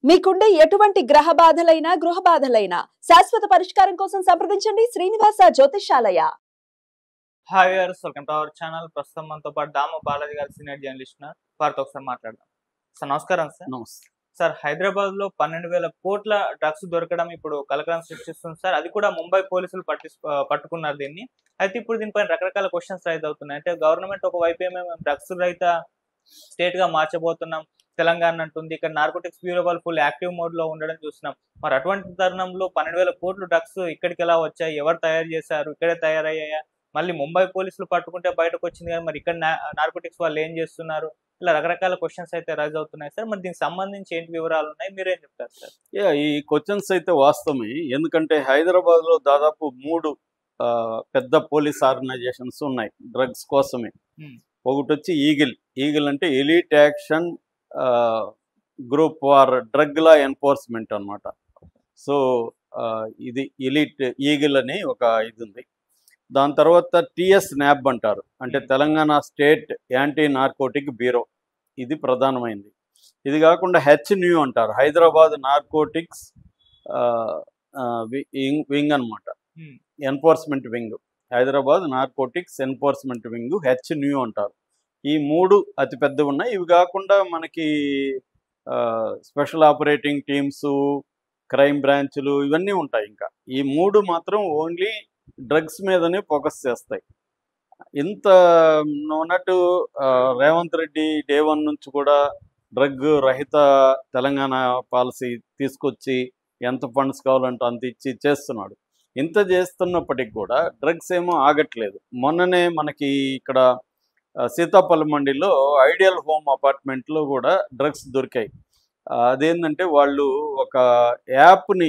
మీకుండే ఎటువంటి గ్రహ బాధలైనా గృహ బాధలైనా శాశ్వత పరిష్కారం కోసం సంప్రదించండి Srinivasa Jyothishalaya. Hi viewers, welcome to our channel. ప్రస్తుతం మనతో పాటు దాము బాలాజీ గారు, సీనియర్ జర్నలిస్ట్ ఉన్నారు. వారితో ఒకసారి మాట్లాడదాం. సార్ నమస్కారం. సార్ నమస్తే సార్, హైదరాబాద్ లో 12,000 కోట్ల డ్రగ్స్ దొరకడం ఇప్పుడు కలకలం సృష్టిస్తుంది సార్. అది కూడా ముంబై పోలీసులు పట్టుకున్నారు దీన్ని. అయితే ఇప్పుడు దీనిపైన రకరకాల క్వశ్చన్స్ రైజ్ అవుతున్నాయి. అంటే గవర్నమెంట్ ఒకవైపు ఏమో డ్రగ్స్ రహిత స్టేట్ గా మార్చబోతున్నాం తెలంగాణ అంటుంది. ఇక్కడ నార్కోటిక్స్ బ్యూరో వాళ్ళు ఫుల్ యాక్టివ్ మోడ్ లో ఉండడం చూస్తున్నాం. మరి అటువంటి తరుణంలో 12,000 కోట్లు డ్రగ్స్ ఇక్కడికి ఎలా వచ్చాయి, ఎవరు తయారు చేశారు, ఇక్కడే తయారయ్యాయా, మళ్ళీ ముంబై పోలీసులు పట్టుకుంటే బయటకు వచ్చింది కానీ మరి ఇక్కడ నార్కోటిక్స్ వాళ్ళు ఏం చేస్తున్నారు, ఇలా రకరకాల క్వశ్చన్స్ అయితే రైజ్ అవుతున్నాయి సార్. మరి దీనికి సంబంధించి ఏంటి వివరాలు ఉన్నాయి, మీరేం చెప్తారు సార్? ఈ క్వశ్చన్స్ అయితే వాస్తవమే. ఎందుకంటే హైదరాబాద్ లో దాదాపు 3 పెద్ద పోలీస్ ఆర్గనైజేషన్స్ ఉన్నాయి డ్రగ్స్ కోసమే. ఒకటి వచ్చి ఈగిల్ అంటే elite action group for drug law enforcement అనమాట. సో ఇది ఎలీట్ ఈగిల్ అని ఒక ఇది ఉంది. దాని తర్వాత టిఎస్ న్యాబ్ అంటారు, అంటే Telangana state anti narcotic bureau, ఇది ప్రధానమైంది. ఇది కాకుండా హెచ్న్యూ అంటారు, హైదరాబాద్ నార్కోటిక్స్ వింగ్ అనమాట, enforcement wing, Hyderabad narcotics enforcement wing హెచ్న్యూ అంటారు. ఈ 3 అతిపెద్ద ఉన్నాయి. ఇవి కాకుండా మనకి స్పెషల్ ఆపరేటింగ్ టీమ్స్, క్రైమ్ బ్రాంచ్లు ఇవన్నీ ఉంటాయి. ఇంకా ఈ 3 మాత్రం ఓన్లీ డ్రగ్స్ మీదనే ఫోకస్ చేస్తాయి. ఇంత ఉన్నట్టు రేవంత్ రెడ్డి డే 1 నుంచి కూడా డ్రగ్ రహిత తెలంగాణ పాలసీ తీసుకొచ్చి ఎంత ఫండ్స్ కావాలంటే అంత ఇచ్చి చేస్తున్నాడు. ఇంత చేస్తున్నప్పటికి కూడా డ్రగ్స్ ఏమో ఆగట్లేదు. మొన్ననే మనకి ఇక్కడ సీతాపల్లి మండిలో ఐడియల్ హోమ్ అపార్ట్మెంట్లో కూడా డ్రగ్స్ దొరికాయి. అదేంటంటే వాళ్ళు ఒక యాప్ని,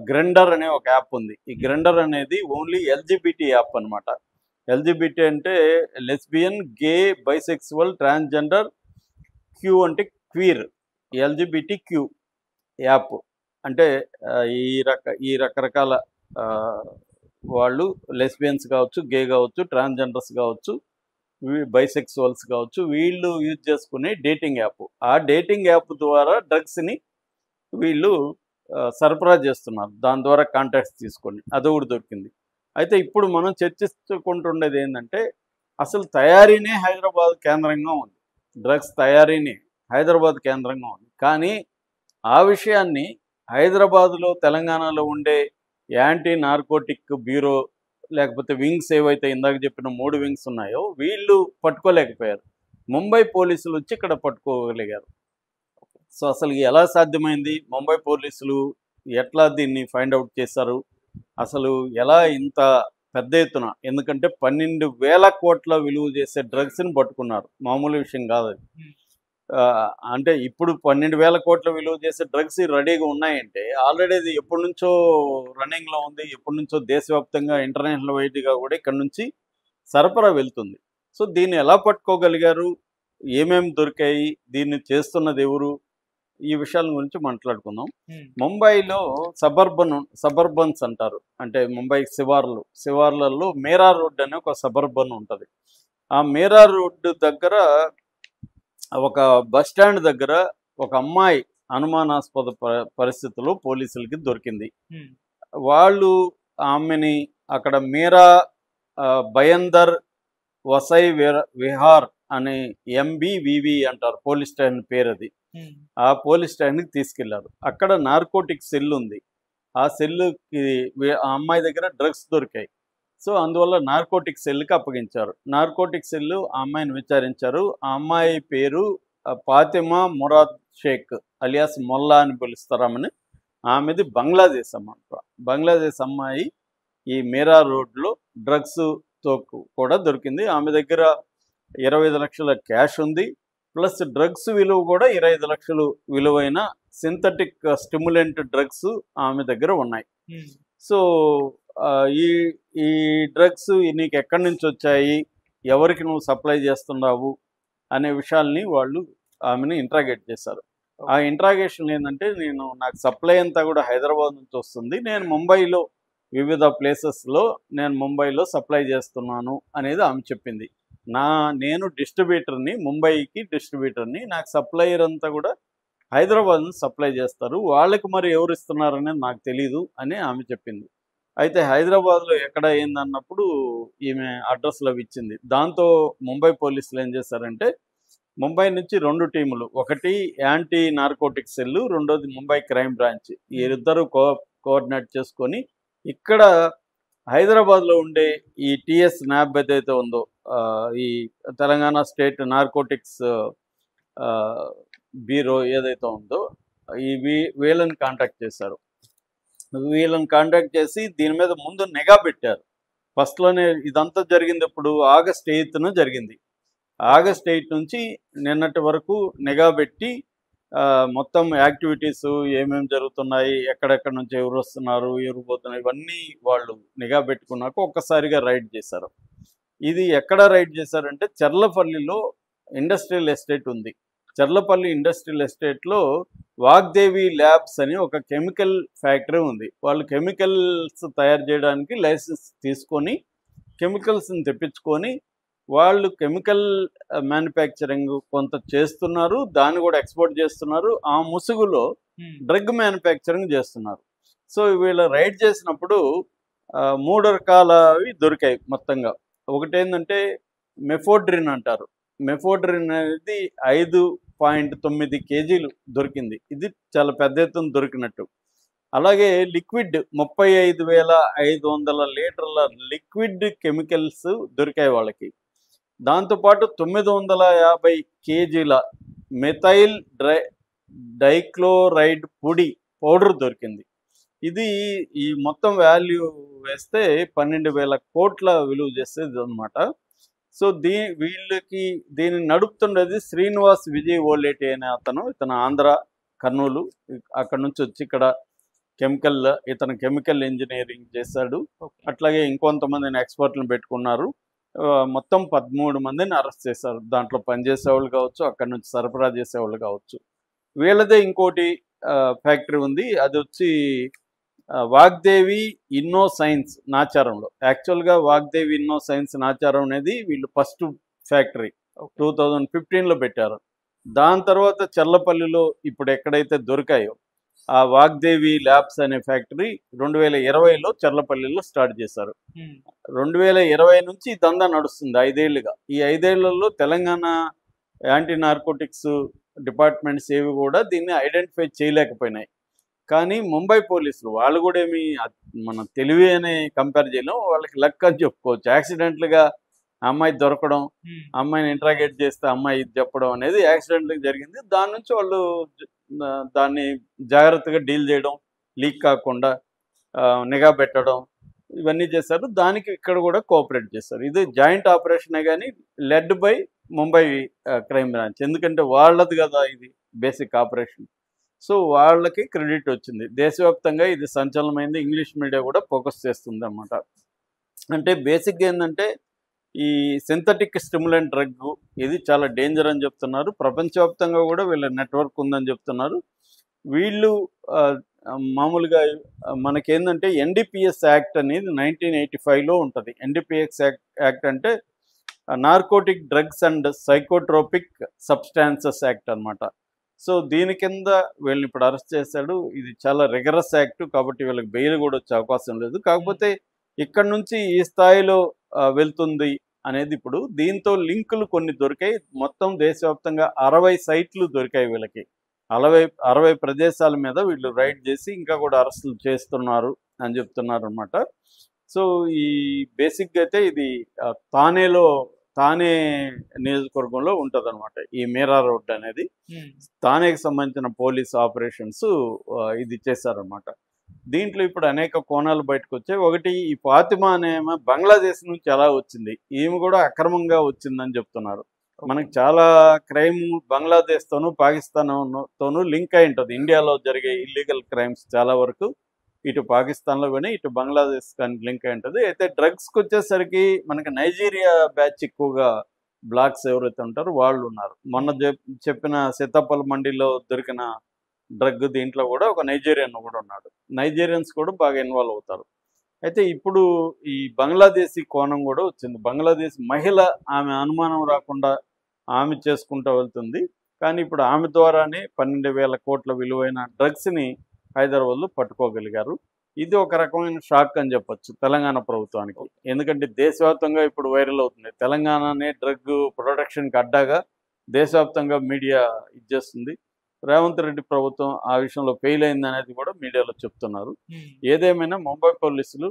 గ్రెండర్ అనే ఒక యాప్ ఉంది. ఈ గ్రెండర్ అనేది ఓన్లీ ఎల్జిబిటీ యాప్ అనమాట. ఎల్జిబిటీ అంటే లెస్బియన్, గే, బైసెక్సువల్, ట్రాన్స్జెండర్, క్యూ అంటే క్వీర్, ఎల్జిబిటీ క్యూ యాప్. అంటే ఈ రకరకాల వాళ్ళు లెస్బియన్స్ కావచ్చు, గే కావచ్చు, ట్రాన్స్జెండర్స్ కావచ్చు, బైసెక్సువల్స్ కావచ్చు, వీళ్ళు యూజ్ చేసుకునే డేటింగ్ యాప్. ఆ డేటింగ్ యాప్ ద్వారా డ్రగ్స్ని వీళ్ళు సరఫరా చేస్తున్నారు. దాని ద్వారా కాంటాక్ట్స్ తీసుకొని అదొకటి దొరికింది. అయితే ఇప్పుడు మనం చర్చిస్తుండేది ఏంటంటే అసలు తయారీనే హైదరాబాద్ కేంద్రంగా ఉంది. డ్రగ్స్ తయారీనే హైదరాబాద్ కేంద్రంగా ఉంది. కానీ ఆ విషయాన్ని హైదరాబాద్లో, తెలంగాణలో ఉండే యాంటీ నార్కోటిక్ బ్యూరో లేకపోతే వింగ్స్ ఏవైతే ఇందాక చెప్పిన 3 వింగ్స్ ఉన్నాయో వీళ్ళు పట్టుకోలేకపోయారు. ముంబై పోలీసులు వచ్చి ఇక్కడ పట్టుకోగలిగారు. సో అసలు ఎలా సాధ్యమైంది, ముంబై పోలీసులు ఎట్లా దీన్ని ఫైండ్ అవుట్ చేశారు, అసలు ఎలా ఇంత పెద్ద ఎత్తున, ఎందుకంటే 12,000 కోట్ల విలువ చేసే డ్రగ్స్ని పట్టుకున్నారు, మామూలు విషయం కాదు అది. అంటే ఇప్పుడు 12,000 కోట్ల విలువ చేసే డ్రగ్స్ రెడీగా ఉన్నాయంటే ఆల్రెడీ అది ఎప్పటి నుంచో రన్నింగ్లో ఉంది. ఎప్పటి నుంచో దేశవ్యాప్తంగా, ఇంటర్నేషనల్ వైడ్గా కూడా ఇక్కడ నుంచి సరఫరా వెళ్తుంది. సో దీన్ని ఎలా పట్టుకోగలిగారు, ఏమేమి దొరికాయి, దీన్ని చేస్తున్నది ఎవరు, ఈ విషయాల గురించి మాట్లాడుకుందాం. ముంబైలో సబర్బన్స్ అంటారు, అంటే ముంబై శివార్లలో మేరా రోడ్ అనే ఒక సబర్బన్ ఉంటుంది. ఆ మేరా రోడ్డు దగ్గర ఒక బస్ స్టాండ్ దగ్గర ఒక అమ్మాయి అనుమానాస్పద పరిస్థితుల్లో పోలీసులకి దొరికింది. వాళ్ళు ఆమెని అక్కడ మీరా భయందర్ వసై విహార్ అనే MBVV అంటారు పోలీస్ స్టేషన్ పేరు అది. ఆ పోలీస్ స్టేషన్కి తీసుకెళ్లారు. అక్కడ నార్కోటిక్ సెల్ ఉంది. ఆ సెల్లుకి ఆ అమ్మాయి దగ్గర డ్రగ్స్ దొరికాయి. సో అందువల్ల నార్కోటిక్ సెల్కి అప్పగించారు. నార్కోటిక్ సెల్ ఆ అమ్మాయిని విచారించారు. ఆ అమ్మాయి పేరు ఫాతిమా మురాద్ షేక్ అలియాస్ మొల్లా అని పిలుస్తారామని. ఆమెది బంగ్లాదేశ్ అన్నమాట. బంగ్లాదేశ్ అమ్మాయి ఈ మీరా రోడ్లో డ్రగ్స్తో కూడా దొరికింది. ఆమె దగ్గర 25 లక్షల క్యాష్ ఉంది, ప్లస్ డ్రగ్స్ విలువ కూడా 25 లక్షలు విలువైన సింథటిక్ స్టిమ్యులెంట్ డ్రగ్స్ ఆమె దగ్గర ఉన్నాయి. సో ఈ డ్రగ్స్ నీకు ఎక్కడి నుంచి వచ్చాయి, ఎవరికి నువ్వు సప్లై చేస్తున్నావు అనే విషయాల్ని వాళ్ళు ఆమెను ఇంట్రాగేట్ చేశారు. ఆ ఇంట్రాగేషన్ ఏంటంటే, నాకు సప్లై అంతా కూడా హైదరాబాద్ నుంచి వస్తుంది, నేను ముంబైలో వివిధ ప్లేసెస్లో ముంబైలో సప్లై చేస్తున్నాను అనేది ఆమె చెప్పింది. నేను డిస్ట్రిబ్యూటర్ని, ముంబైకి డిస్ట్రిబ్యూటర్ని, నాకు సప్లయర్ అంతా కూడా హైదరాబాద్ను సప్లై చేస్తారు, వాళ్ళకి మరి ఎవరు ఇస్తున్నారనేది నాకు తెలీదు అని ఆమె చెప్పింది. అయితే హైదరాబాద్లో ఎక్కడ ఏందన్నప్పుడు ఈమె అడ్రస్లు అవి ఇచ్చింది. దాంతో ముంబై పోలీసులు ఏం చేశారంటే ముంబై నుంచి 2 టీములు, ఒకటి యాంటీ నార్కోటిక్స్ సెల్, రెండోది ముంబై క్రైమ్ బ్రాంచ్, ఈ ఇద్దరు కోఆర్డినేట్ చేసుకొని ఇక్కడ హైదరాబాద్లో ఉండే ఈ టిఎస్ న్యాబ్ ఏదైతే ఉందో ఈ తెలంగాణ స్టేట్ నార్కోటిక్స్ బ్యూరో ఏదైతే ఉందో వీళ్ళని కాంటాక్ట్ చేశారు. వీళ్ళని కాంటాక్ట్ చేసి దీని మీద ముందు నిఘా పెట్టారు. ఫస్ట్లోనే ఇదంతా జరిగింది ఇప్పుడు ఆగస్ట్ 8న జరిగింది. ఆగస్ట్ 8 నుంచి నిన్నటి వరకు నిఘా పెట్టి మొత్తం యాక్టివిటీస్ ఏమేమి జరుగుతున్నాయి, ఎక్కడెక్కడ నుంచి ఎవరు వస్తున్నారు, ఎవరు పోతున్నారు, ఇవన్నీ వాళ్ళు నిఘా పెట్టుకున్నాక ఒక్కసారిగా రైడ్ చేశారు. ఇది ఎక్కడ రైడ్ చేశారంటే చర్లపల్లిలో ఇండస్ట్రియల్ ఎస్టేట్ ఉంది. చర్లపల్లి ఇండస్ట్రియల్ ఎస్టేట్లో వాగ్దేవి ల్యాబ్స్ అని ఒక కెమికల్ ఫ్యాక్టరీ ఉంది. వాళ్ళు కెమికల్స్ తయారు చేయడానికి లైసెన్స్ తీసుకొని కెమికల్స్ని తెప్పించుకొని వాళ్ళు కెమికల్ మ్యానుఫ్యాక్చరింగ్ కొంత చేస్తున్నారు, దాన్ని కూడా ఎక్స్పోర్ట్ చేస్తున్నారు. ఆ ముసుగులో డ్రగ్ మ్యానుఫ్యాక్చరింగ్ చేస్తున్నారు. సో వీళ్ళు రైడ్ చేసినప్పుడు 3 రకాలవి దొరికాయి మొత్తంగా. ఒకటి ఏంటంటే మెఫోడ్రిన్ అంటారు. మెఫోడ్రిన్ అనేది 5.9 కేజీలు దొరికింది. ఇది చాలా పెద్ద ఎత్తున దొరికినట్టు. అలాగే లిక్విడ్ 35,500 లీటర్ల లిక్విడ్ కెమికల్స్ దొరికాయి వాళ్ళకి. దాంతోపాటు 950 కేజీల మెథైల్ డైక్లోరైడ్ పౌడర్ దొరికింది. ఇది ఈ మొత్తం వాల్యూ వేస్తే 12,000 కోట్ల విలువ చేసేది అనమాట. సో వీళ్ళకి దీన్ని నడుపుతుండేది శ్రీనివాస్ విజయ్ ఓలేటి అనే ఇతను ఆంధ్ర కర్నూలు, అక్కడ నుంచి వచ్చి ఇక్కడ ఇతను కెమికల్ ఇంజనీరింగ్ చేశాడు. అట్లాగే ఇంకొంతమందిని ఎక్స్పర్ట్లను పెట్టుకున్నారు. మొత్తం 13 మందిని అరెస్ట్ చేశారు. దాంట్లో పనిచేసేవాళ్ళు కావచ్చు, అక్కడ నుంచి సరఫరా చేసేవాళ్ళు కావచ్చు. వీళ్ళదే ఇంకోటి ఫ్యాక్టరీ ఉంది, అది వచ్చి వాగ్దేవి ఇన్నో సైన్స్ నాచారంలో. యాక్చువల్గా వాగ్దేవి ఇన్నో సైన్స్ నాచారం అనేది వీళ్ళు ఫస్ట్ ఫ్యాక్టరీ 2015లో పెట్టారు. దాని తర్వాత చర్లపల్లిలో ఇప్పుడు ఎక్కడైతే దొరికాయో ఆ వాగ్దేవి ల్యాబ్స్ అనే ఫ్యాక్టరీ 2020లో చర్లపల్లిలో స్టార్ట్ చేశారు. 2020 నుంచి దందా నడుస్తుంది 5 ఏళ్లుగా. ఈ 5 ఏళ్లలో తెలంగాణ యాంటీ నార్కోటిక్స్ డిపార్ట్మెంట్స్ ఏవి కూడా దీన్ని ఐడెంటిఫై చేయలేకపోయినాయి. కానీ ముంబై పోలీసులు వాళ్ళు కూడా ఏమి మన తెలివి అనే కంపేర్ చేయలేం, వాళ్ళకి లక్ అని చెప్పుకోవచ్చు. యాక్సిడెంట్లుగా అమ్మాయి దొరకడం, అమ్మాయిని ఇంట్రాగేట్ చేస్తే అమ్మాయి ఇది చెప్పడం అనేది యాక్సిడెంట్గా జరిగింది. దాని నుంచి వాళ్ళు దాన్ని జాగ్రత్తగా డీల్ చేయడం, లీక్ కాకుండా నిఘా పెట్టడం, ఇవన్నీ చేశారు. దానికి ఇక్కడ కూడా కోఆపరేట్ చేశారు. ఇది జాయింట్ ఆపరేషనే కానీ led by Mumbai crime branch, ఎందుకంటే వాళ్ళది కదా ఇది బేసిక్ ఆపరేషన్. సో వాళ్ళకి క్రెడిట్ వచ్చింది. దేశవ్యాప్తంగా ఇది సంచలనమైంది. ఇంగ్లీష్ మీడియా కూడా ఫోకస్ చేస్తుంది అన్నమాట. అంటే బేసిక్గా ఏంటంటే ఈ సింథటిక్ స్టిమ్యులెంట్ డ్రగ్ ఇది చాలా డేంజర్ అని చెప్తున్నారు. ప్రపంచవ్యాప్తంగా కూడా వీళ్ళ నెట్వర్క్ ఉందని చెప్తున్నారు. వీళ్ళు మామూలుగా మనకేందంటే ఎన్డీపీఎస్ యాక్ట్ అనేది 1985లో ఉంటుంది. ఎన్డీపీఎస్ యాక్ట్ అంటే narcotic drugs and psychotropic substances act అనమాట. సో దీని కింద వీళ్ళని ఇప్పుడు అరెస్ట్ చేశాడు. ఇది చాలా రిగరస్ యాక్ట్ కాబట్టి వీళ్ళకి బెయిల్ కూడా వచ్చే అవకాశం లేదు. కాకపోతే ఇక్కడ నుంచి ఈ స్థాయిలో వెళ్తుంది అనేది ఇప్పుడు దీంతో లింకులు కొన్ని దొరికాయి. మొత్తం దేశవ్యాప్తంగా 60 సైట్లు దొరికాయి వీళ్ళకి. 60 ప్రదేశాల మీద వీళ్ళు రైడ్ చేసి ఇంకా కూడా అరెస్టులు చేస్తున్నారు అని చెప్తున్నారు అనమాట. సో ఈ బేసిక్గా అయితే ఇది తానే నియోజకవర్గంలో ఉంటుంది అనమాట. ఈ మీరా రోడ్ అనేది తానేకి సంబంధించిన పోలీస్ ఆపరేషన్స్ ఇది చేశారనమాట. దీంట్లో ఇప్పుడు అనేక కోణాలు బయటకు వచ్చాయి. ఒకటి ఈ ఫాతిమా అనేమో బంగ్లాదేశ్ నుంచి ఎలా వచ్చింది, ఈమె కూడా అక్రమంగా వచ్చిందని చెప్తున్నారు. మనకి చాలా క్రైమ్ బంగ్లాదేశ్తోనూ పాకిస్తాన్తోనూ లింక్ అయి ఉంటుంది. ఇండియాలో జరిగే ఇల్లీగల్ క్రైమ్స్ చాలా వరకు ఇటు పాకిస్తాన్లో కానీ ఇటు బంగ్లాదేశ్ కానీ లింక్ అయి ఉంటుంది. అయితే డ్రగ్స్కి వచ్చేసరికి మనకి నైజీరియా బ్యాచ్ ఎక్కువగా బ్లాక్స్ ఎవరైతే ఉంటారో వాళ్ళు ఉన్నారు. మొన్న చెప్పిన సీతాఫల్ మండీలో దొరికిన డ్రగ్ దీంట్లో కూడా ఒక నైజీరియన్ కూడా ఉన్నాడు. నైజీరియన్స్ కూడా బాగా ఇన్వాల్వ్ అవుతారు. అయితే ఇప్పుడు ఈ బంగ్లాదేశీ కోణం కూడా వచ్చింది. బంగ్లాదేశ్ మహిళ, ఆమె అనుమానం రాకుండా ఆమె చేసుకుంటూ వెళ్తుంది. కానీ ఇప్పుడు ఆమె ద్వారానే 12,000 కోట్ల విలువైన డ్రగ్స్ని హైదరాబాద్లో పట్టుకోగలిగారు. ఇది ఒక రకమైన షాక్ అని చెప్పొచ్చు తెలంగాణ ప్రభుత్వానికి. ఎందుకంటే దేశవ్యాప్తంగా ఇప్పుడు వైరల్ అవుతుంది. తెలంగాణనే డ్రగ్ ప్రొడక్షన్కి అడ్డాగా దేశవ్యాప్తంగా మీడియా ఇచ్చేస్తుంది. రేవంత్ రెడ్డి ప్రభుత్వం ఆ విషయంలో ఫెయిల్ అయింది అనేది కూడా మీడియాలో చెప్తున్నారు. ఏదేమైనా ముంబై పోలీసులు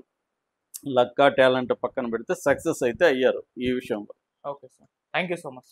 లక్కా టాలెంట్ పక్కన పెడితే సక్సెస్ అయితే అయ్యారు ఈ విషయంలో. Okay sir, thank you so much.